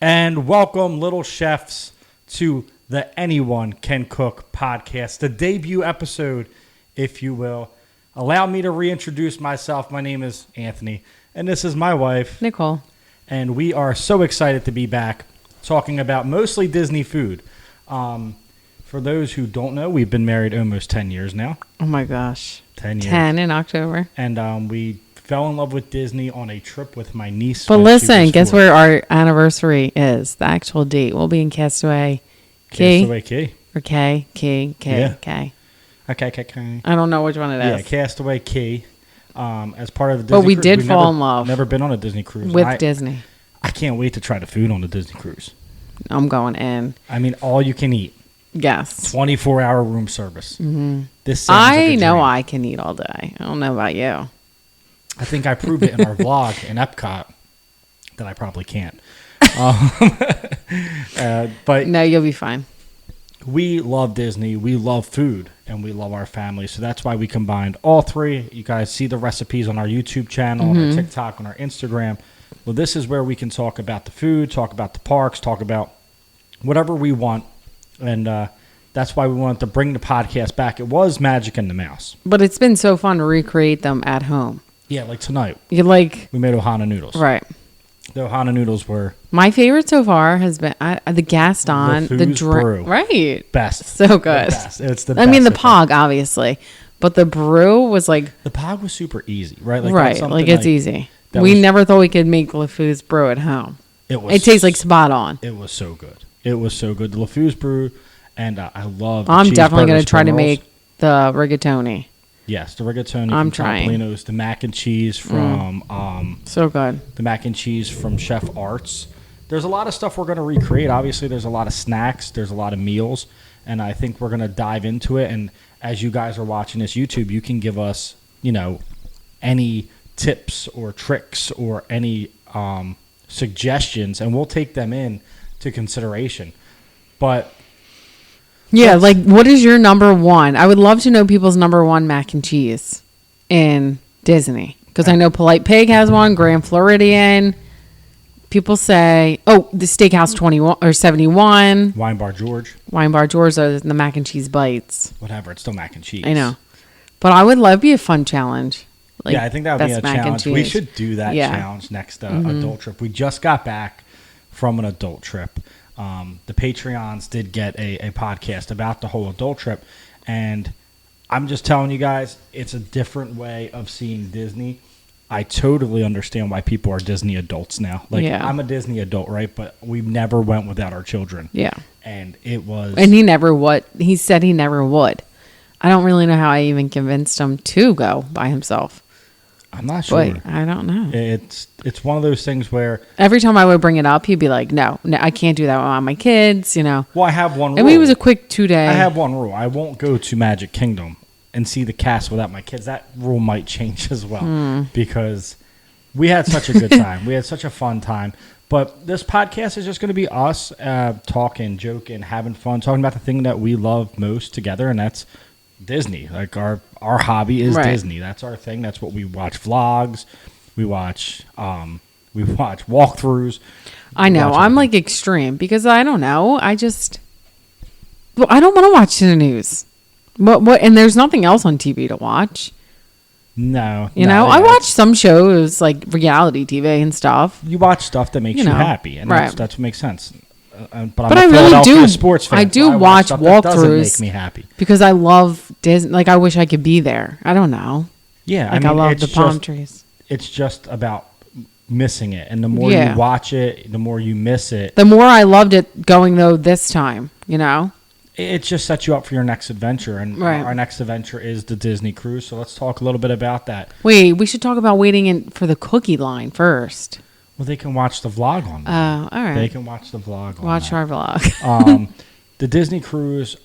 And welcome, little chefs, to the Anyone Can Cook podcast, the debut episode, if you will. Allow me to reintroduce myself. My name is Anthony, and this is my wife, Nicole. And we are so excited to be back talking about mostly Disney food. For those who don't know, we've been married almost 10 years now. Oh my gosh. 10 years. 10 in October. And we fell in love with Disney on a trip with my niece. But listen, guess where our anniversary is? The actual date. We'll be in Castaway Key. Castaway Key. Or K. Key. K. Yeah. K. Okay. I don't know which one it is. Yeah, Castaway Key. As part of the Disney But we cruise. did We've fall in love. Never been on a Disney cruise. With Disney. I can't wait to try the food on the Disney cruise. I'm going in. I mean, all you can eat. Yes. 24-hour room service. Mm-hmm. This sounds like a know dream. I can eat all day. I don't know about you. I think I proved it in our vlog in Epcot that I probably can't. But No, you'll be fine. we love Disney, we love food, and we love our family. So that's why we combined all three. You guys see the recipes on our YouTube channel, on our TikTok, on our Instagram. Well, this is where we can talk about the food, talk about the parks, talk about whatever we want. And that's why we wanted to bring the podcast back. It was Magic and the Mouse. But it's been so fun to recreate them at home. Yeah, like tonight. You like... We made Ohana noodles. Right. The Ohana noodles were... My favorite so far has been the Gaston, the LeFou's brew. Right. Best. So good. The best. It's the I best. mean, the Pog, obviously. But the brew was like... The Pog was super easy, right? Like right. That's something Like, it's easy. that We was- never thought we could make LeFou's brew at home. It tastes like spot on. It was so good. It was so good. The LeFou's brew, and I love the I'm definitely going cheeseburger to try to spring rolls. make the rigatoni. Yes, the rigatoni I'm from trying. Topolino's, the mac and cheese from So good. the mac and cheese from Chef Arts. There's a lot of stuff we're going to recreate. Obviously, there's a lot of snacks. There's a lot of meals. And I think we're going to dive into it. And as you guys are watching this YouTube, you can give us, any tips or tricks or any suggestions, and we'll take them in to consideration. But Yeah, like, what is your number one? I would love to know people's number one mac and cheese in Disney. Because I know Polite Pig has one, Grand Floridian. People say, the Steakhouse 21 or 71. Wine Bar George, Wine Bar George are the mac and cheese bites. whatever, it's still mac and cheese. I know. But I would love to be a fun challenge. Like, Yeah, I think that would be a best mac and challenge. We cheese. should do that Yeah. challenge next adult trip. We just got back from an adult trip. The Patreons did get a podcast about the whole adult trip. And I'm just telling you guys, it's a different way of seeing Disney. I totally understand why people are Disney adults now. Like, Yeah. I'm a Disney adult, right? But we never went without our children. Yeah. And it was... And he never would. He said he never would. I don't really know how I even convinced him to go by himself. I'm not sure. But I don't know. It's one of those things where... Every time I would bring it up, he'd be like, no, I can't do that with my kids, Well, I have one rule. I mean, it was a quick 2-day. I have one rule. I won't go to Magic Kingdom and see the cast without my kids. That rule might change as well because we had such a good time. We had such a fun time. But this podcast is just going to be us talking, joking, having fun, talking about the thing that we love most together, and that's Disney. Like our hobby is Right. Disney. That's our thing. That's what we watch vlogs. We watch walkthroughs. I know. Watch I'm everything. like extreme because I don't know. I don't want to watch the news. What? And there's nothing else on TV to watch. No. You no, know, I yeah. watch some shows like reality TV and stuff. You watch stuff that makes you, You know, happy, and right. that's what makes sense. But I'm But a I really Philadelphia do- sports fan. I do so watch stuff that doesn't walkthroughs. make me happy. Because I love Disney. Like, I wish I could be there. I don't know. Yeah, Like, I love the palm trees. It's just about missing it, and the more Yeah. you watch it, the more you miss it. The more I loved it going, though, this time, It just sets you up for your next adventure, and Right. our next adventure is the Disney cruise. So let's talk a little bit about that. Wait, we should talk about waiting in for the cookie line first. Well, they can watch the vlog on that. Oh, all right. They can watch the vlog on Watch that. our vlog. The Disney cruise,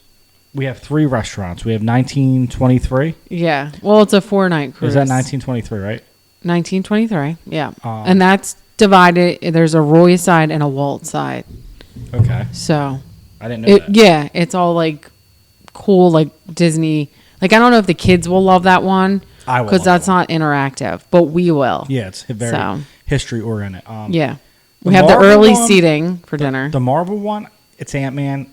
we have 3 restaurants. We have 1923. Yeah. Well, it's a 4-night cruise. Is that 1923, right? 1923. Yeah. And that's divided. There's a Roy side and a Walt side. Okay. So, I didn't know that. yeah, it's all like cool, like Disney. Like, I don't know if the kids will love that one I will. because that's not interactive, but we will. Yeah, it's very So. history oriented. Yeah. We have the Marvel early one- seating for dinner. The Marvel one, it's Ant-Man.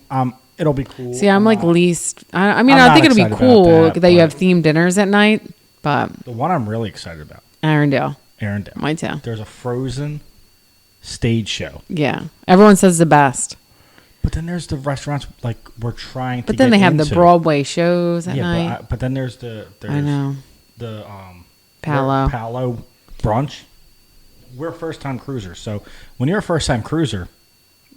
It'll be cool. See, I'm like least. I mean, I'm I think not it'll be excited cool about that, that, you but- have themed dinners at night. But The one I'm really excited about, Arendelle, Arendelle. my too. There's a Frozen stage show. Yeah, everyone says the best. But then there's the restaurants like we're trying to But then get they have into. the Broadway shows at night. But then there's the I know. the Palo. Palo brunch. We're first time cruisers, so when you're a first time cruiser,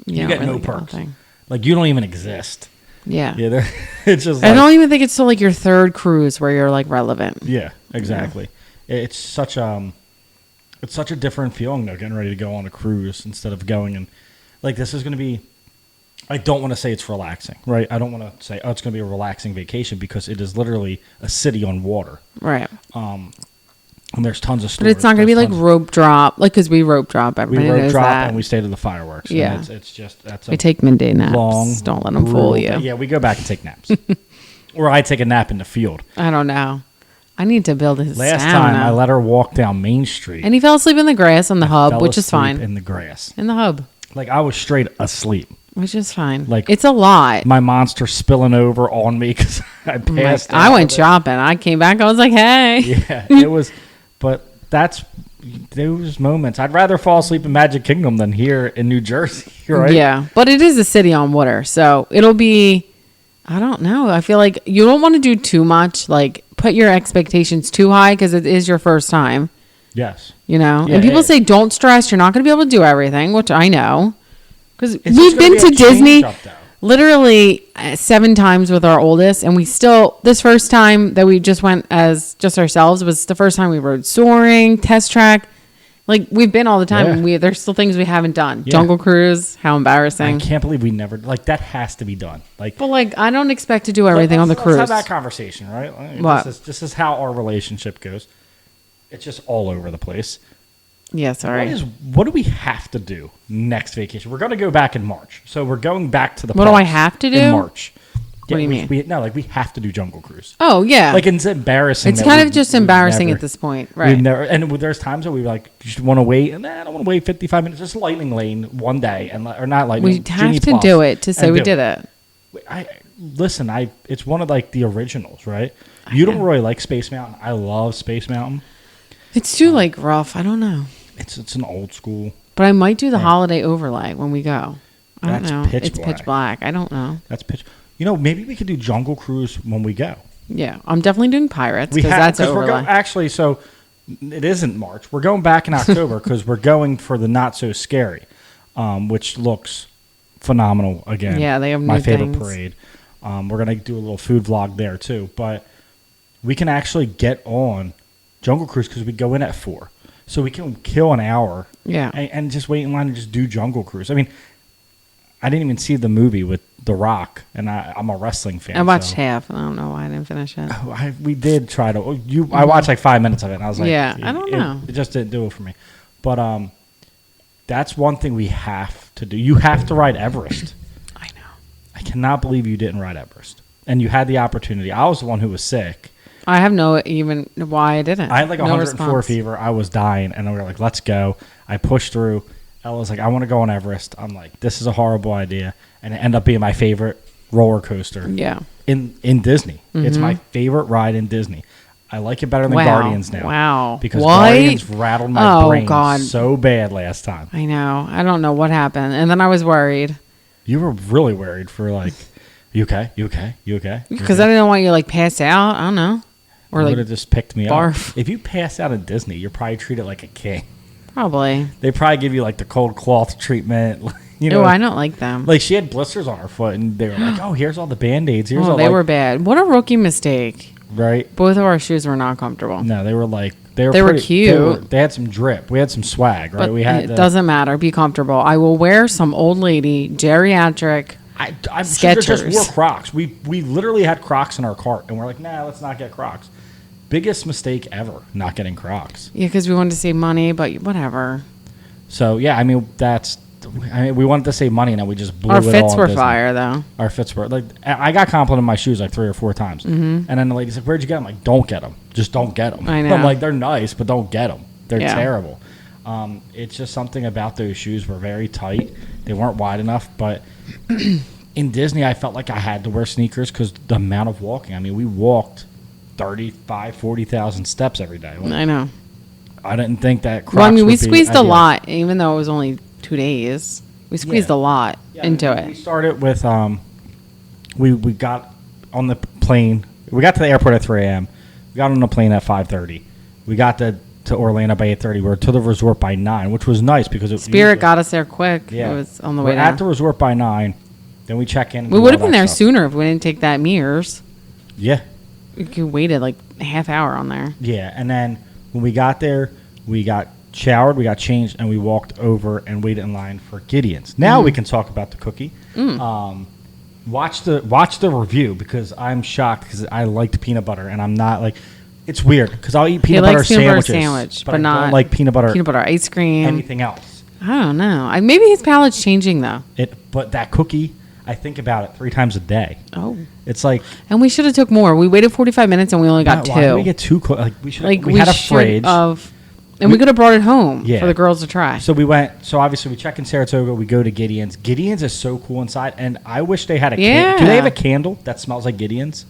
you get no perks. nothing. Like you don't even exist. Yeah. Yeah, it's just. I Like, don't even think it's till like your third cruise where you're like relevant. Yeah, exactly. It's such a different feeling though, getting ready to go on a cruise instead of going and like this is going to be. I don't want to say it's relaxing, right? I don't want to say it's going to be a relaxing vacation because it is literally a city on water. Right. And there's tons of But stores. it's not going to be like rope drop, like because we rope drop. we Everybody rope knows drop that. and we stay to the fireworks. Yeah. And it's just that's a We take midday naps. long. Don't let them fool brutal you. day. Yeah, we go back and take naps, or I take a nap in the field. I don't know. I need to build his Last stamina. time I let her walk down Main Street, And he fell asleep in the grass on the hub, fell which is asleep fine. in the grass. In the hub, Like I was straight asleep. which is fine. Like- it's a lot. My monster spilling over on me because I passed. I out went of it. shopping. I came back. I was like, hey. Yeah, it was, but that's those moments. I'd rather fall asleep in Magic Kingdom than here in New Jersey, right? Yeah, but it is a city on water, so it'll be. I don't know. I feel like you don't want to do too much. Like put your expectations too high because it is your first time. Yes. You know, Yeah, and people yeah. say don't stress. You're not going to be able to do everything, which I know because It's we've just gonna been be to a Disney change up, though. literally 7 times with our oldest, and we still this first time that we just went as just ourselves was the first time we rode soaring test track. Like we've been all the time, Yeah. and there's still things we haven't done. Yeah. Jungle Cruise, how I embarrassing! can't believe we never like that. Has to be done. Like But like, I don't expect to do everything on the cruise. Let's have that conversation, right? Like, What? This is how our relationship goes. It's just all over the place. Yeah, sorry. What do we have to do next vacation? We're going to go back in March, so we're going back to the. What do I parks have to in do? March? What do you mean? We have to do Jungle Cruise. Oh yeah, Like it's embarrassing. it's that kind we've- of just we've embarrassing never- at this point, We've right? never, and there's times that we like just want to wait, and I don't want to wait 55 minutes. Just lightning lane one day, and or not lightning. We Genie have to Plus, do it to say and we do did it. Listen, it's one of like the originals, right? You don't really like Space Mountain. I love Space Mountain. It's too like rough. I don't know, It's an old school. but I might do the holiday overlay when we go. I don't That's know. pitch It's pitch black. I don't know. That's pitch. You know, maybe we could do Jungle Cruise when we go. Yeah, I'm definitely doing pirates We because have that's because we're overlay. going actually. So it isn't March. We're going back in October because we're going for the Not So Scary, which looks phenomenal again. Yeah, they have my new favorite things. parade. We're gonna do a little food vlog there too, but we can actually get on Jungle Cruise because we go in at 4, so we can kill an hour. Yeah. and just wait in line and just do Jungle Cruise. I mean, I didn't even see the movie with The Rock, and I'm a wrestling fan. I watched so- half. I don't know why I didn't finish it. we did try to. I watched like 5 minutes of it, and I was like, Yeah, I don't know. It just didn't do it for me. But that's one thing we have to do. You have to ride Everest. I know. I cannot believe you didn't ride Everest, and you had the opportunity. I was the one who was sick. I have no even why I didn't. I had like No 104 response. fever. I was dying, and we were like, "Let's go." I pushed through. Ella was like, "I want to go on Everest." I'm like, "This is a horrible idea," and it ended up being my favorite roller coaster. Yeah. In Disney. It's my favorite ride in Disney. I like it better than Wow. Guardians now. Wow. Because What? Guardians rattled my Oh, brain God. so bad last time. I know. I don't know what happened, and then I was worried You were really worried for like, you okay? You okay? You okay? You because okay? I didn't want you to like pass out. I don't know, or You like would have just picked me barf. up. If you pass out at Disney, you're probably treated like a king. probably. They probably give you like the cold cloth treatment. You No, know, I don't like them. like she had blisters on her foot, and they were like, "Oh, here's all the band-aids. Here's Oh, all they like, were bad. What a rookie mistake. right." Both of our shoes were not comfortable. No, they were like They were pretty- cute. They had some drip. We had some swag, right? But we had it doesn't matter. Be comfortable. I will wear some old lady geriatric. I'm sure they just Skechers. wore Crocs. We literally had Crocs in our cart, and we're like, nah, let's not get Crocs. Biggest mistake ever, not getting Crocs. Yeah, because we wanted to save money, but whatever. So yeah, I mean we wanted to save money, and then we just blew Our it all fits on were Disney. fire though. Our fits were like I got complimented on my shoes like 3 or 4 times, and then the lady said, "Where'd you get them?" I'm like, "Don't get them. Just don't get them." I know. I'm like, "They're nice, but don't get them. They're Yeah. terrible." It's just something about those shoes were very tight. They weren't wide enough, but in Disney, I felt like I had to wear sneakers because the amount of walking. I mean, we walked 40,000 steps every day. I know. I didn't think that Crocs Well, I mean, we would be squeezed a ideal. lot, even though it was only 2 days. We squeezed Yeah. a lot into We it. started with we got on the plane. We got to the airport at 3 a.m. We got on the plane at 5:30. We got to Orlando by 8:30. We were to the resort by 9, which was nice because Spirit got us there quick. Yeah, It was on the we're way at down. the resort by 9. Then we check in. And We do would all have been that there stuff. sooner if we didn't take that mirrors. Yeah, We could waited like a half hour on there. yeah. And then when we got there, we got showered, we got changed, and we walked over and waited in line for Gideon's. Now we can talk about the cookie. Watch the review because I'm shocked because I liked peanut butter and I'm not like. It's weird because I'll eat peanut butter likes peanut butter sandwiches, sandwich, but but I not don't like peanut butter ice cream. anything else. I don't know. Maybe his palate's changing though. But that cookie, I think about it 3 times a day. Oh, It's like and we should have took more. We waited 45 minutes and we only got why did we two. get 2 like we should Like we had a should fridge. of, and we could have brought it home Yeah. for the girls to try. So we went. So obviously we check in Saratoga. We go to Gideon's. Gideon's is so cool inside, and I wish they had a. Yeah. Do they have a candle that smells like Gideon's?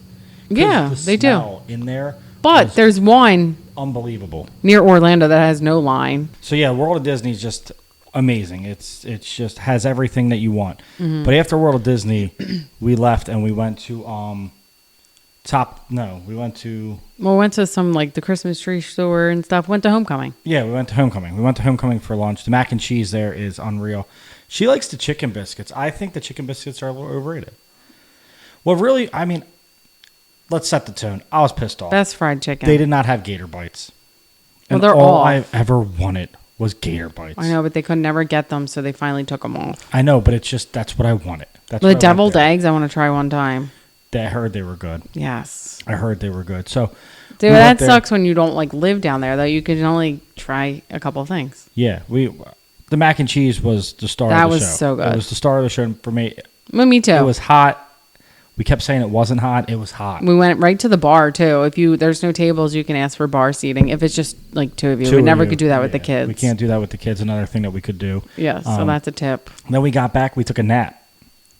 'Cause Yeah, the they do. smell in there. But was there's one unbelievable. near Orlando that has no line. So yeah, World of Disney is just amazing. It's just has everything that you want. Mm-hmm. But after World of Disney, we left and we went to we went to Well, we went to some like the Christmas tree store and stuff. Went to Homecoming. yeah, we went to Homecoming. We went to Homecoming for lunch. The mac and cheese there is unreal. She likes the chicken biscuits. I think the chicken biscuits are a little overrated. Well, really, I mean, let's set the tone. I was pissed off. Best fried chicken. They did not have gator bites. Well, And they're all off. I ever wanted was gator bites. I know, but they could never get them, so they finally took them off. I know, but it's just that's what I wanted. That's The what I deviled wanted. eggs, I want to try one time. I heard they were good. Yes. I heard they were good. So, Dude, we that went there. sucks when you don't like live down there, though. You can only try a couple things. Yeah, the mac and cheese was the star That of the was show. so good. It was the star of the show for me. Well, me too. It was hot. We kept saying it wasn't hot. It was hot. We went right to the bar too. If there's no tables, you can ask for bar seating. If it's just like 2 of you, Two we of never you. could do that with the Yeah, kids. We can't do that with the kids. Another thing that we could do. Yes, so that's a tip. Then we got back. We took a nap.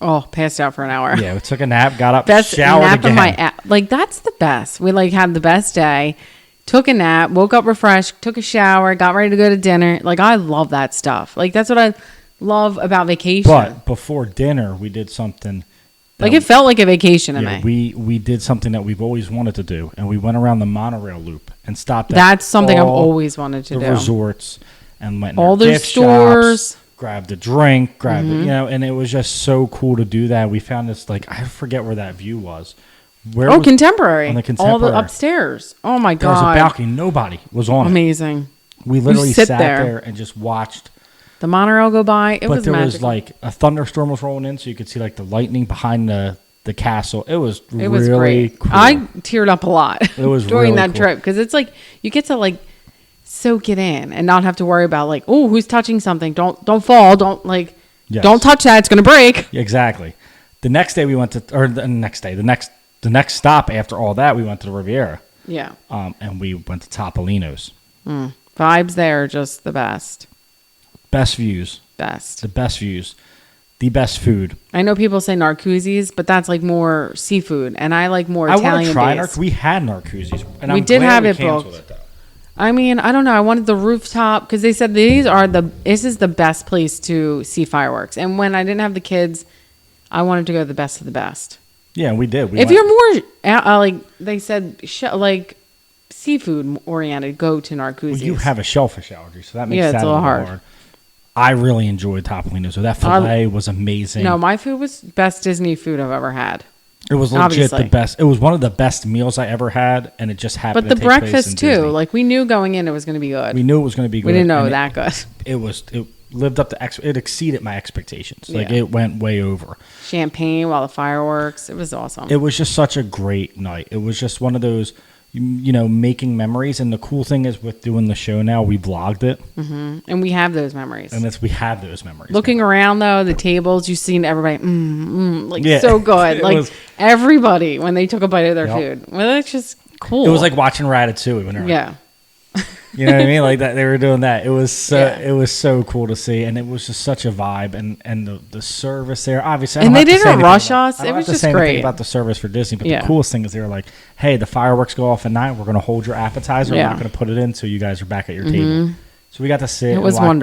Oh, passed out for an hour. Yeah, we took a nap. Got up. Best showered nap again. of my like that's the best. We like had the best day. Took a nap, woke up refreshed, took a shower, got ready to go to dinner. Like I love that stuff. Like that's what I love about vacation. But before dinner, we did something. Like it felt like a vacation to Yeah, me. we did something that we've always wanted to do, and we went around the monorail loop and stopped. At That's something I've all always wanted to the do. resorts and went in All their those gift stores. shops, grabbed a drink, grabbed and it was just so cool to do that. We found this I forget where that view was. Where Oh, was- contemporary. on the All Contemporary. the upstairs. Oh my There was a god. balcony. Nobody was on it. Amazing. We literally sit sat there. there and just watched. The monorail go by. It But was there magical. was like a thunderstorm was rolling in, so you could see like the lightning behind the castle. It was It was really great. cool. I teared up a lot. It was during really that cool. trip because it's like you get to like soak it in and not have to worry about like, oh, who's touching something? Don't fall. Don't like Yes. don't touch that. It's gonna break. Exactly. The next day we went to, or the next day, the next stop after all that, we went to the Riviera, Yeah. and we went to Topolino's. Vibes there are just the best. Best views, Best. the best views, the best food. I know people say Narcoossee's, but that's like more seafood, and I like more I want to Italian try based. We had Narcoossee's, and We I'm did glad have we it canceled booked. it, though. I mean, I don't know. I wanted the rooftop because they said this is the best place to see fireworks. And when I didn't have the kids, I wanted to go to the best of the best. Yeah, and we did. We If went. you're more like they said, like seafood oriented, go to Well, Narcoossee's. you have a shellfish allergy, so that makes Yeah, that it's a a little little hard. hard. I really enjoyed Topolino's, so that filet was amazing. No, my food was best Disney food I've ever had. it was legit obviously. the best. It was one of the best meals I ever had, and it just happened. But the to take place in breakfast too, Disney. like we knew going in it was going to be good. We knew it was going to be good. We didn't know and that good. It lived up to it exceeded my expectations. Like Yeah. it went way over. Champagne while the fireworks. It was awesome. It was just such a great night. It was just one of those, making memories. And the cool thing is with doing the show now, we vlogged it, and we have those memories. and we have those memories. Looking around though, the tables, you've seen everybody, like Yeah. so good. It Like was- everybody when they took a bite of their Yep. food. Well, that's just cool. It was like watching Ratatouille when they were yeah. You know what I mean? Like that, they were doing that. It was so cool to see, and it was just such a vibe, and the service there. Obviously, And they didn't rush us. It was just great about the service for Disney, but the coolest thing is they were like, "Hey, the fireworks go off at 9. We're going to hold your appetizer. We're not going to put it in until you guys are back at your table." So we got to sit,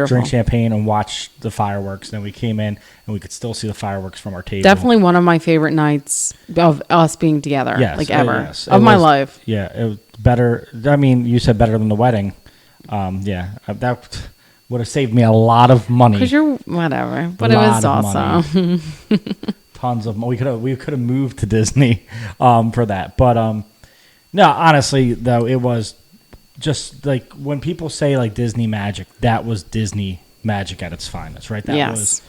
drink champagne, and watch the fireworks. Then we came in, and we could still see the fireworks from our table. Definitely one of my favorite nights of us being together, ever of my life. Yeah, it was better. I mean, you said better than the wedding. That would have saved me a lot of money. Because you're whatever, but it was awesome. Tons of money. We could have moved to Disney for that, but no, honestly though, it was. Just like when people say like Disney magic, that was Disney magic at its finest, right? That was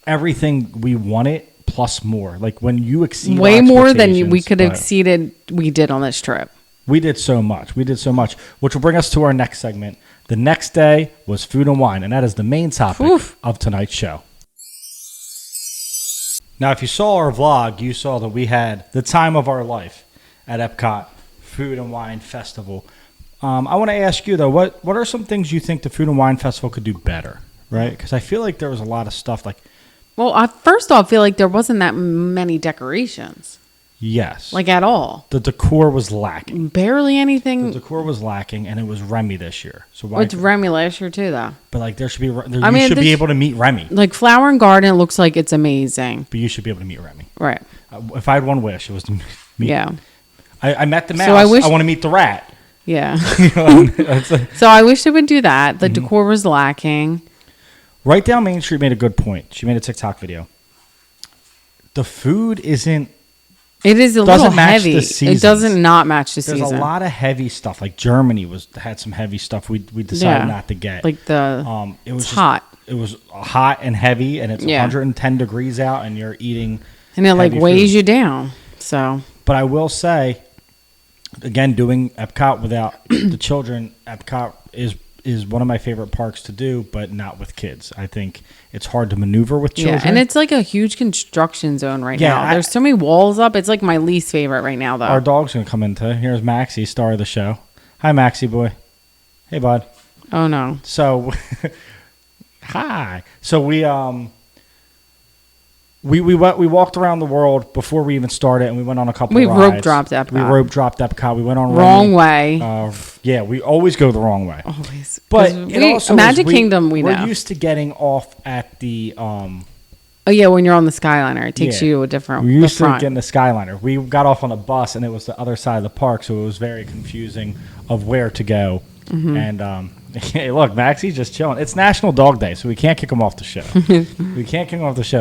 everything we wanted plus more. Like when you exceed way more than we could have exceeded, we did on this trip. We did so much, which will bring us to our next segment. The next day was food and wine, and that is the main topic of tonight's show. Now, if you saw our vlog, you saw that we had the time of our life at Epcot Food and Wine Festival. I want to ask you, though, what are some things you think the Food and Wine Festival could do better, right? Because I feel like there was a lot of stuff like... Well, first off, I feel like there wasn't that many decorations. Yes. Like at all. The decor was lacking. Barely anything. The decor was lacking, and it was Remy this year. So why? It's Remy last year, too, though. But like there should be... you should be able to meet Remy. Like Flower and Garden looks like it's amazing. But you should be able to meet Remy. Right. If I had one wish, it was to meet... Yeah. I met the mouse. So I want to meet the rat. Yeah. So I wish they would do that. The decor was lacking. Right Down Main Street made a good point. She made a TikTok video. The food isn't... It is a little heavy. It doesn't not match the season. There's a lot of heavy stuff. Like Germany had some heavy stuff we decided not to get. Like it was hot. It was hot and heavy, and it's 110 degrees out, and you're eating... And it like weighs you down. So... But I will say... Again, doing Epcot without the children, Epcot is one of my favorite parks to do, but not with kids. I think it's hard to maneuver with children. Yeah, and it's like a huge construction zone right now. There's so many walls up. It's like my least favorite right now, though. Our dog's going to come into. Here's Maxie, star of the show. Hi, Maxie boy. Hey, bud. Oh, no. So, hi. So We walked around the world before we even started, and we went on a couple of rides. We rope dropped Epcot. We went on wrong way. We always go the wrong way. Always. But Magic Kingdom, we're used to getting off at the. Oh yeah, when you're on the Skyliner, it takes you to a different. We're used to getting the Skyliner. We got off on a bus, and it was the other side of the park, so it was very confusing of where to go. And hey, look, Maxie's just chilling. It's National Dog Day, so we can't kick him off the show.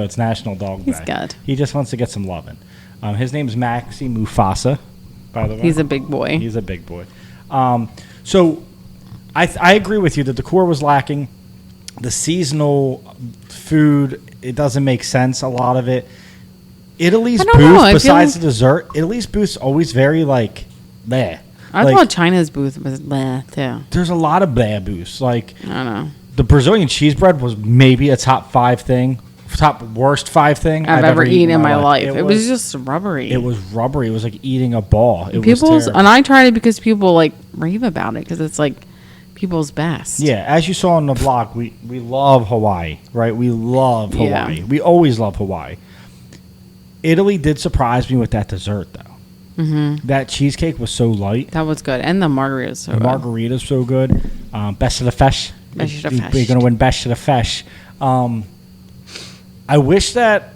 It's National Dog Day. He's good. He just wants to get some loving. His name's Maxie Mufasa, by the way. He's a big boy. So I agree with you. The decor was lacking. The seasonal food, it doesn't make sense, a lot of it. Italy's booth, besides the dessert, Italy's booth's always very, like, bleh. I thought China's booth was bleh, too. There's a lot of bleh booths. Like, I don't know. The Brazilian cheese bread was maybe a top worst 5 thing I've ever eaten in my life. It was just rubbery. It was rubbery. It was like eating a ball. And I tried it because people, like, rave about it, because it's, like, people's best. Yeah, as you saw on the blog, we love Hawaii, right? We love Hawaii. Yeah. We always love Hawaii. Italy did surprise me with that dessert, though. That cheesecake was so light. That was good. And the margarita's so good. Margarita's so good. Best of the Fesh. Best of the Fesh. We're going to win Best of the Fesh. I wish that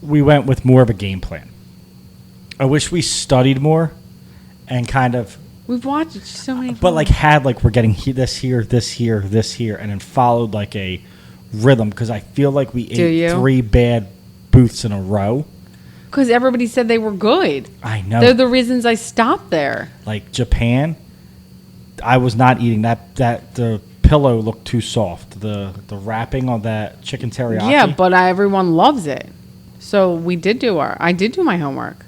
we went with more of a game plan. I wish we studied more and kind of... We've watched so many films. But like we're getting this here, and then followed like a rhythm, because I feel like we ate 3 bad booths in a row. Because everybody said they were good. I know. They're the reasons I stopped there. Like Japan, I was not eating that. The pillow looked too soft. The wrapping on that chicken teriyaki. Yeah, but everyone loves it. So I did do my homework.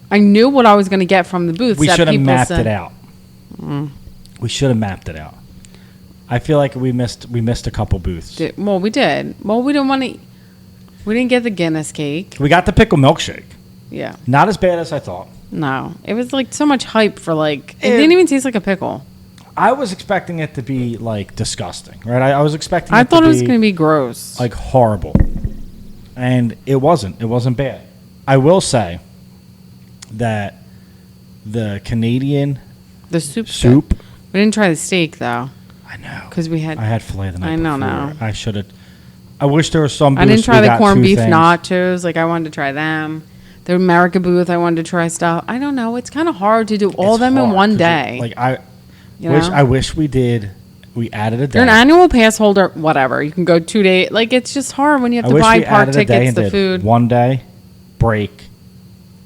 I knew what I was going to get from the booth. We should have mapped it out. We should have mapped it out. I feel like we missed a couple booths. We did. Well, we didn't want to. We didn't get the Guinness cake. We got the pickle milkshake. Yeah. Not as bad as I thought. No. It was like so much hype for like... It didn't even taste like a pickle. I was expecting it to be like disgusting, right? I was expecting. I thought it was going to be gross, like horrible, and it wasn't. It wasn't bad. I will say that the Canadian the soup. Good. We didn't try the steak though. I know because I had filet the night I before. know. I should have. I wish there was some. I didn't try the corned beef nachos. Like I wanted to try them. The America booth. I wanted to try stuff. I don't know. It's kind of hard to do all of them in one day. I wish we did. We added a day. You're an annual pass holder. Whatever. You can go 2 days. Like it's just hard when you have to buy park tickets, the food. 1 day, break,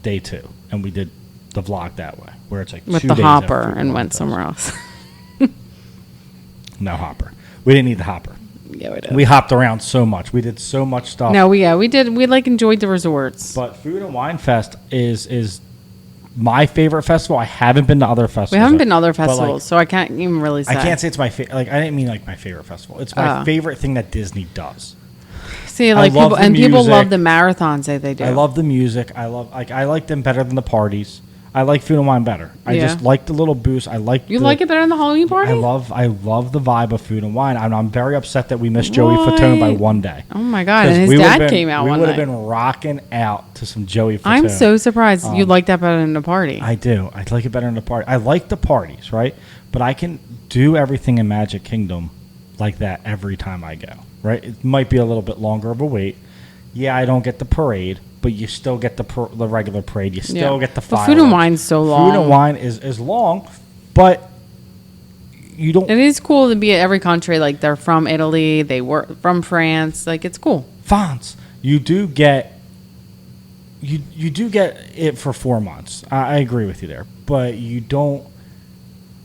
day 2, and we did the vlog that way, where it's like with 2 the days hopper and went somewhere else. No hopper. We didn't need the hopper. Yeah, we did. We hopped around so much. We did so much stuff. No, we did. We like enjoyed the resorts. But Food and Wine Fest is my favorite festival. I haven't been to other festivals. We haven't been to other festivals, so I can't even really say. I can't say it's my favorite. Like I didn't mean like my favorite festival. It's my favorite thing that Disney does. See, like people love the marathons that they do. I love the music. I like them better than the parties. I like Food and Wine better. I just like the little booths. like it better than the Halloween party? I love the vibe of Food and Wine. I'm very upset that we missed Joey Fatone by 1 day. Oh my god! And his dad came out one day. We would have been rocking out to some Joey Fatone. I'm so surprised you like that better than the party. I do. I like it better than the party. I like the parties, right? But I can do everything in Magic Kingdom like that every time I go. Right? It might be a little bit longer of a wait. Yeah, I don't get the parade. But you still get the regular parade. You still get the fireworks. But Food and Wine's so long. Food and Wine is long, but you don't. It is cool to be at every country. Like they're from Italy, they were from France. Like it's cool. France, you do get it for 4 months. I agree with you there, but you don't.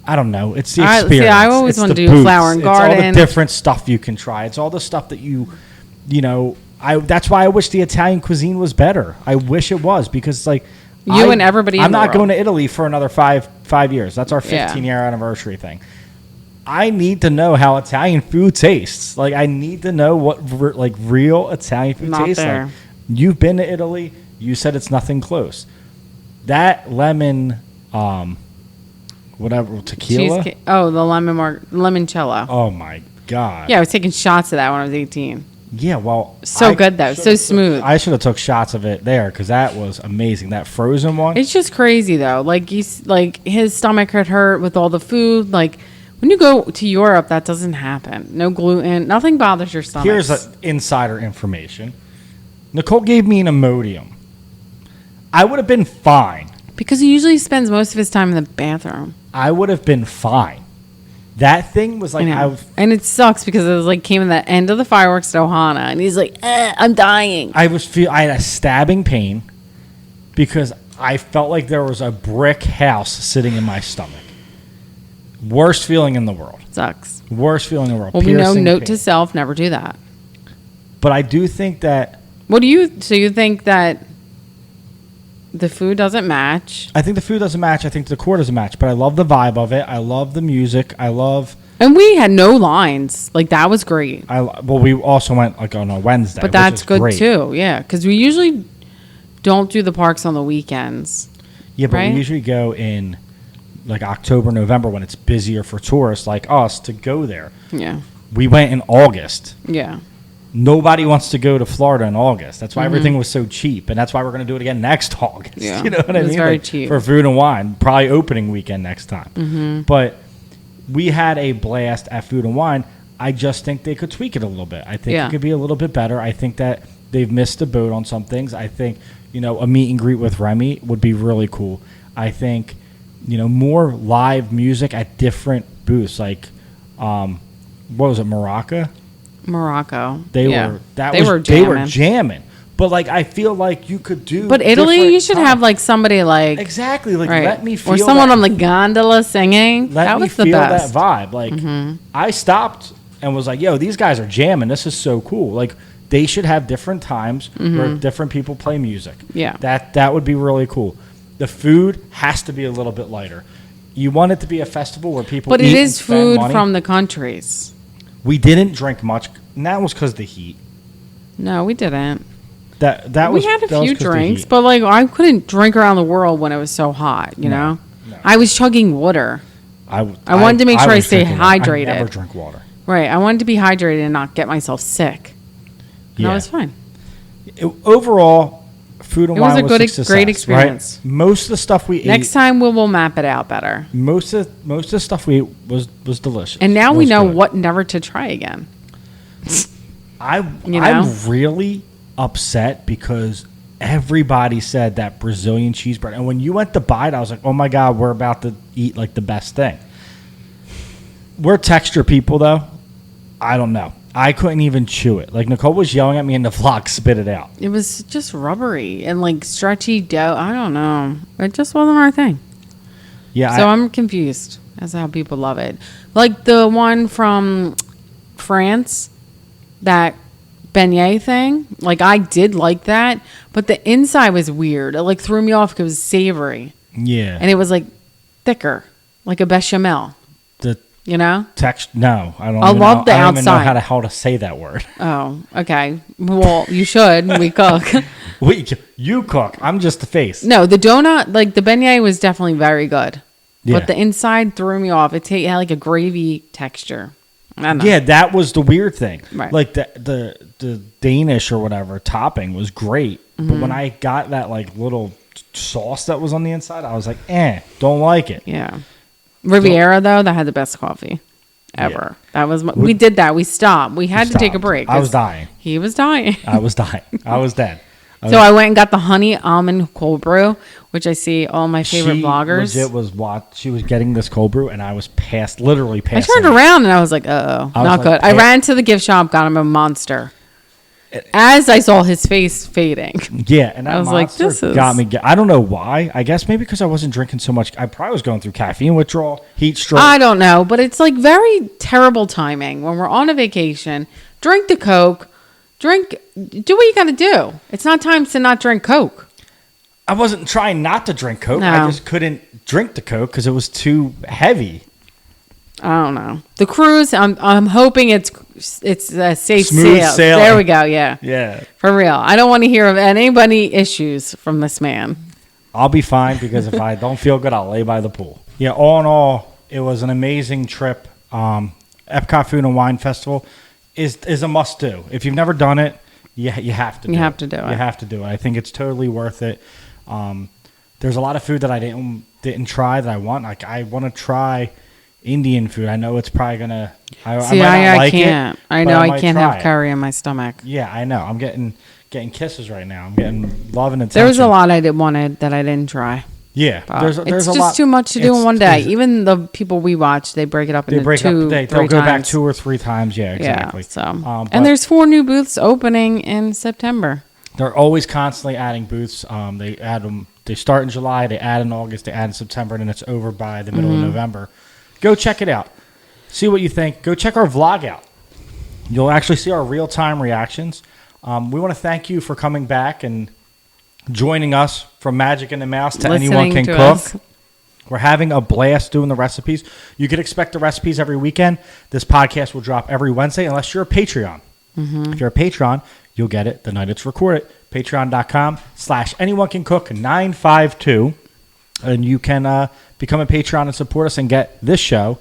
I don't know. It's the experience. I always want to do Flower and Garden. It's all the different stuff you can try. It's all the stuff that you know. That's why I wish the Italian cuisine was better. I wish it was because and everybody. I'm not going to Italy for another five years. That's our 15-year anniversary thing. I need to know how Italian food tastes. Like I need to know what real Italian food tastes like. You've been to Italy. You said it's nothing close. That lemon, whatever tequila. Cheesecake. Oh, the limoncello. Oh my god. Yeah, I was taking shots of that when I was 18. Yeah, well, good though, so smooth. I should have took shots of it there because that was amazing. That frozen one. It's just crazy though. Like his stomach had hurt with all the food. Like when you go to Europe, that doesn't happen. No gluten, nothing bothers your stomach. Here's insider information. Nicole gave me an Imodium. I would have been fine because he usually spends most of his time in the bathroom. I would have been fine. That thing was like, and it sucks because it was came in the end of the fireworks at Ohana, and he's like, "I'm dying." I had a stabbing pain because I felt like there was a brick house sitting in my stomach. Worst feeling in the world. Sucks. Worst feeling in the world. Well, we know, note to self: never do that. But I do think that. So you think that the food doesn't match? I think the food doesn't match. I think the decor doesn't match. But I love the vibe of it. I love the music. And we had no lines. Like that was great. We also went on a Wednesday. But that's good too. Yeah, because we usually don't do the parks on the weekends. Yeah, but we usually go in October, November when it's busier for tourists like us to go there. Yeah. We went in August. Yeah. Nobody wants to go to Florida in August. That's why everything was so cheap, and that's why we're going to do it again next August. Yeah. You know what I mean? It's very cheap for Food and Wine. Probably opening weekend next time. Mm-hmm. But we had a blast at Food and Wine. I just think they could tweak it a little bit. I think it could be a little bit better. I think that they've missed the boat on some things. I think a meet and greet with Remy would be really cool. I think more live music at different booths, like what was it, Morocco? They were jamming. But I feel like you could do. But Italy, you should have somebody exactly let me feel or someone on the gondola singing. That was the best. That vibe. I stopped and was like, "Yo, these guys are jamming. This is so cool." They should have different times where different people play music. Yeah, that would be really cool. The food has to be a little bit lighter. You want it to be a festival where people. But it is food from the countries. We didn't drink much, and that was because of the heat. No, we didn't. We had a few drinks, but I couldn't drink around the world when it was so hot. You know, I was chugging water. I wanted to make sure I stay hydrated. I never drink water. Right. I wanted to be hydrated and not get myself sick. And that was fine. Overall, food and wine was a great experience. Right? Most of the stuff we ate. Next time we will map it out better. Most of the stuff we ate was delicious. And now we know what never to try again. I'm really upset because everybody said that Brazilian cheese bread. And when you went to buy it, I was like, oh my God, we're about to eat like the best thing. We're texture people, though. I don't know. I couldn't even chew it. Like, Nicole was yelling at me in the vlog, spit it out. It was just rubbery and like stretchy dough. I don't know. It just wasn't our thing. Yeah. So I'm confused as to how people love it. Like the one from France, that beignet thing. Like, I did like that, but the inside was weird. It like threw me off because it was savory. Yeah. And it was like thicker, like a bechamel. You know? No, I don't. I love the outside. I don't even know how to say that word. Oh, okay. Well, you should. We cook. You cook. I'm just the face. No, the donut, like the beignet, was definitely very good, yeah. But the inside threw me off. It had like a gravy texture. I don't know. Yeah, that was the weird thing. Right. Like the Danish or whatever topping was great, but when I got that like little sauce that was on the inside, I was like, don't like it. Yeah. Riviera, though, that had the best coffee ever. Yeah. That was we did that. We stopped. We had to take a break. I was dying. He was dying. I was dying. I was dead. So I went and got the honey almond cold brew, which I see all my favorite vloggers. She was getting this cold brew, and I was literally passing. I turned around and I was like, not good. I ran to the gift shop, got him a Monster. As I saw his face fading. Yeah, and that I was like, this is... got me. I don't know why. I guess maybe because I wasn't drinking so much. I probably was going through caffeine withdrawal, heat stroke. I don't know, but it's like very terrible timing. When we're on a vacation, drink the Coke, do what you got to do. It's not time to not drink Coke. I wasn't trying not to drink Coke. No. I just couldn't drink the Coke because it was too heavy. I don't know. The cruise, I'm hoping it's a safe smooth sail. There we go. Yeah. Yeah. For real. I don't want to hear of anybody issues from this man. I'll be fine because if I don't feel good, I'll lay by the pool. Yeah. All in all, it was an amazing trip. Epcot Food and Wine Festival is a must do. If you've never done it, you have to. You have to do it. You have to do it. I think it's totally worth it. There's a lot of food that I didn't try that I want. Like, I want to try Indian food. I know it's probably gonna. I might not like can't. It, I know I can't have curry in my stomach. Yeah, I know. I'm getting kisses right now. I'm getting love and attention. There was a lot I wanted that I didn't try. Yeah, there's it's a lot. just too much to do in one day. Even the people we watch, they break it up into two, They'll go back 2 or 3 times. Yeah, exactly. Yeah, so and there's 4 new booths opening in September. They're always constantly adding booths. They add them. They start in July. They add in August. They add in September, and then it's over by the middle of November. Go check it out. See what you think. Go check our vlog out. You'll actually see our real-time reactions. We want to thank you for coming back and joining us from Magic in the Mouse to Anyone Can Cook. Us. We're having a blast doing the recipes. You can expect the recipes every weekend. This podcast will drop every Wednesday unless you're a Patreon. If you're a Patreon, you'll get it the night it's recorded. Patreon.com/AnyoneCanCook952. And you can become a Patreon and support us and get this show.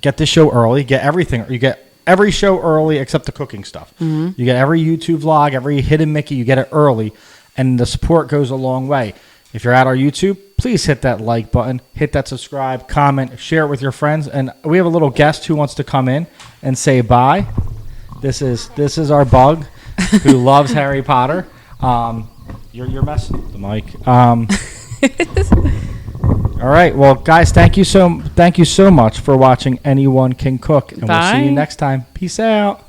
Get this show early. Get everything. You get every show early except the cooking stuff. You get every YouTube vlog, every Hidden Mickey. You get it early. And the support goes a long way. If you're at our YouTube, please hit that like button. Hit that subscribe, comment, share it with your friends. And we have a little guest who wants to come in and say bye. This is our bug who loves Harry Potter. You're messing with the mic. All right, well, guys, thank you so much for watching Anyone Can Cook, and we'll see you next time. Peace out.